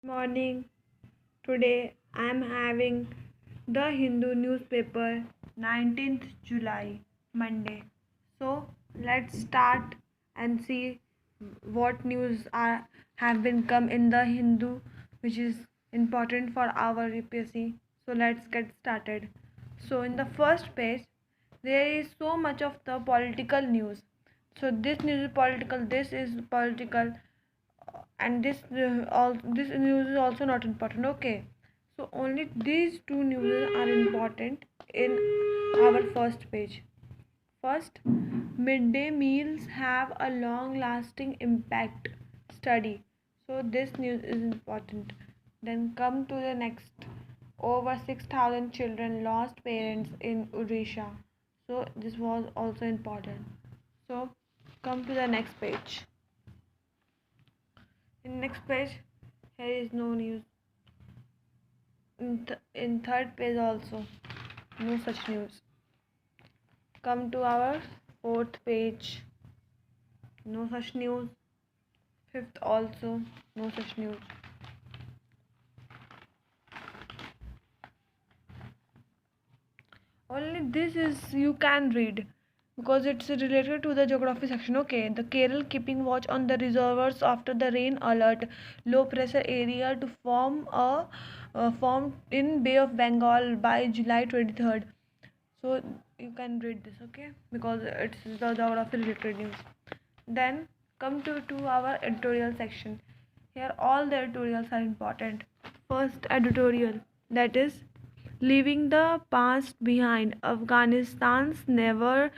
Morning. Today I am having the Hindu newspaper 19th July, Monday. So let's start and see what news have been come in the Hindu, which is important for our UPSC. So let's get started. So in the first page there is so much of the political news. So this news is political, this is political, and this news is also not important. Okay, so only these two news are important in our first page. First, midday meals have a long lasting impact study. So this news is important. Then come to the next. Over 6,000 children lost parents in Odisha. So this was also important. So come to the next page. In next page, here is no news. In third page also, no such news. Come to our fourth page, no such news. Fifth also, no such news. Only this is you can read because it's related to the geography section. Okay, the Kerala keeping watch on the reservoirs after the rain alert. Low pressure area to form in Bay of Bengal by July 23rd. So you can read this, okay, because it's the geography related news. Then come to our editorial section. Here all the editorials are important. First editorial, that is leaving the past behind. Afghanistan's never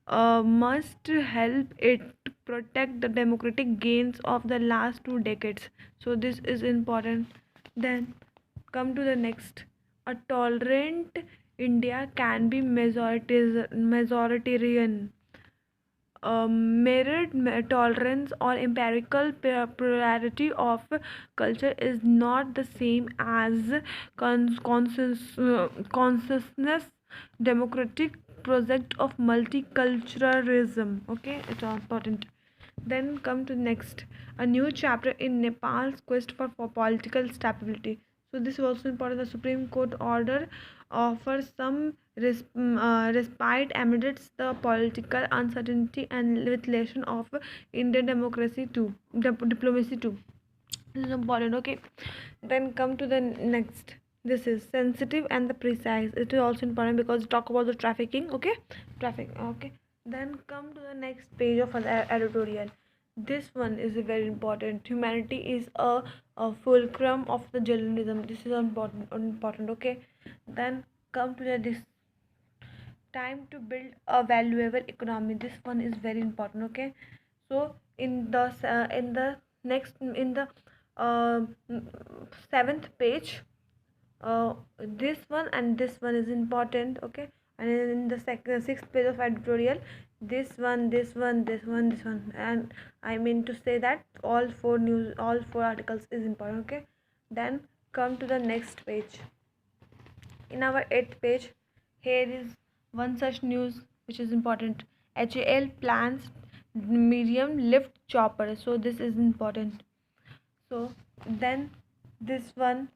must help it protect the democratic gains of the last 2 decades. So this is important. Then come to the next. A tolerant India can be majoritarian. Merit tolerance or empirical plurality of culture is not the same as consciousness democratic project of multiculturalism. Okay, it's important. Then come to next, a new chapter in Nepal's quest for political stability. So this is also important. The Supreme Court order offers some respite amidst the political uncertainty and legislation of Indian democracy too, diplomacy too. This is important. Okay, then come to the next. This is sensitive and the precise. It is also important because talk about the trafficking. Okay, traffic. Okay, then come to the next page of an editorial. This one is very important. Humanity is a fulcrum of the journalism. This is important. Okay, then come to this time to build a valuable economy. This one is very important. Okay, so in the next in the uh, seventh page, this one and this one is important. Okay, and in the sixth page of editorial, this one, and I mean to say that all four articles is important. Okay, then come to the next page. In our eighth page, here is one such news which is important. HAL plans medium lift chopper. So this is important. So then this one,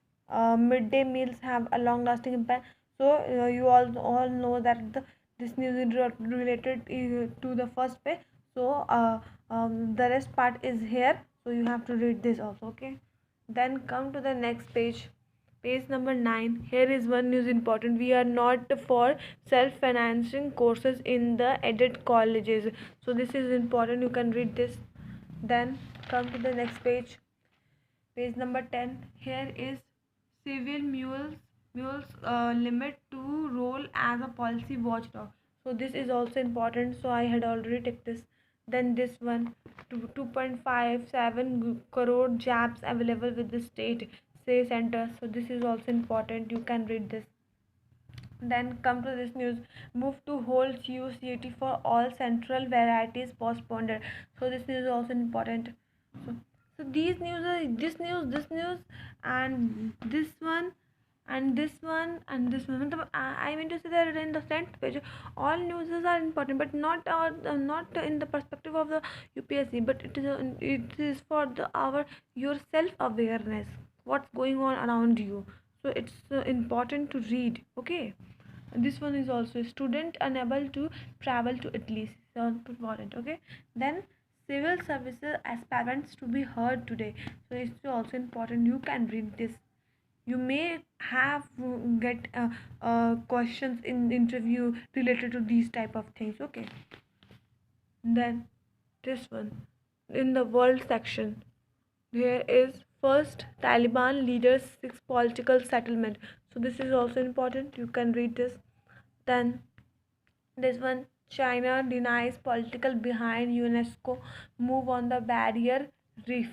midday meals have a long lasting impact. So you all know that this news is related to the first page. So the rest part is here, so you have to read this also. Okay, then come to the next page. Page number 9. Here is one news important. We are not for self-financing courses in the aided colleges. So this is important. You can read this. Then come to the next page. Page number 10. Here is civil mules limit to role as a policy watchdog. So this is also important. So I had already take this. Then this one, 2.57 crore jabs available with the state say center. So this is also important. You can read this. Then come to this news. Move to whole CUCT for all central varieties postponed. So this is also important. So these news are this news and this one and this one and this one. I mean to say that in the front page, all news are important, but not in the perspective of the UPSC, but it is for the our your self awareness. what's going on around you. So it's important to read. Okay, this one is also student unable to travel to Italy, so important. Okay, then civil services aspirants to be heard today, so it's also important. You can read this. You may have get questions in interview related to these type of things. Okay, then this one in the world section, there is first Taliban leaders six political settlement, so this is also important. You can read this. Then this one, China denies political behind UNESCO move on the barrier reef,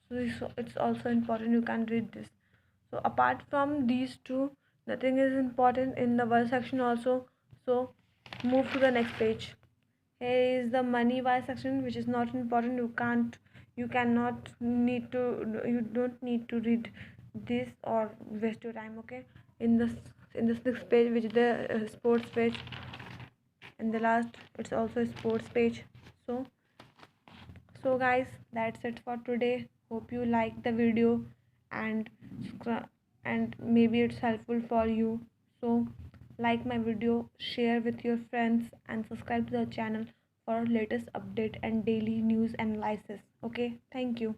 so it's also important. You can read this. So apart from these two, nothing is important in the world section also. So move to the next page. Here is the money wise section, which is not important. You cannot need to, you don't need to read this or waste your time. Okay, in this next page, which is the sports page, and the last, it's also a sports page. So guys, that's it for today. Hope you like the video, and and maybe it's helpful for you. So like my video, share with your friends, and subscribe to the channel for latest update and daily news analysis. Okay, thank you.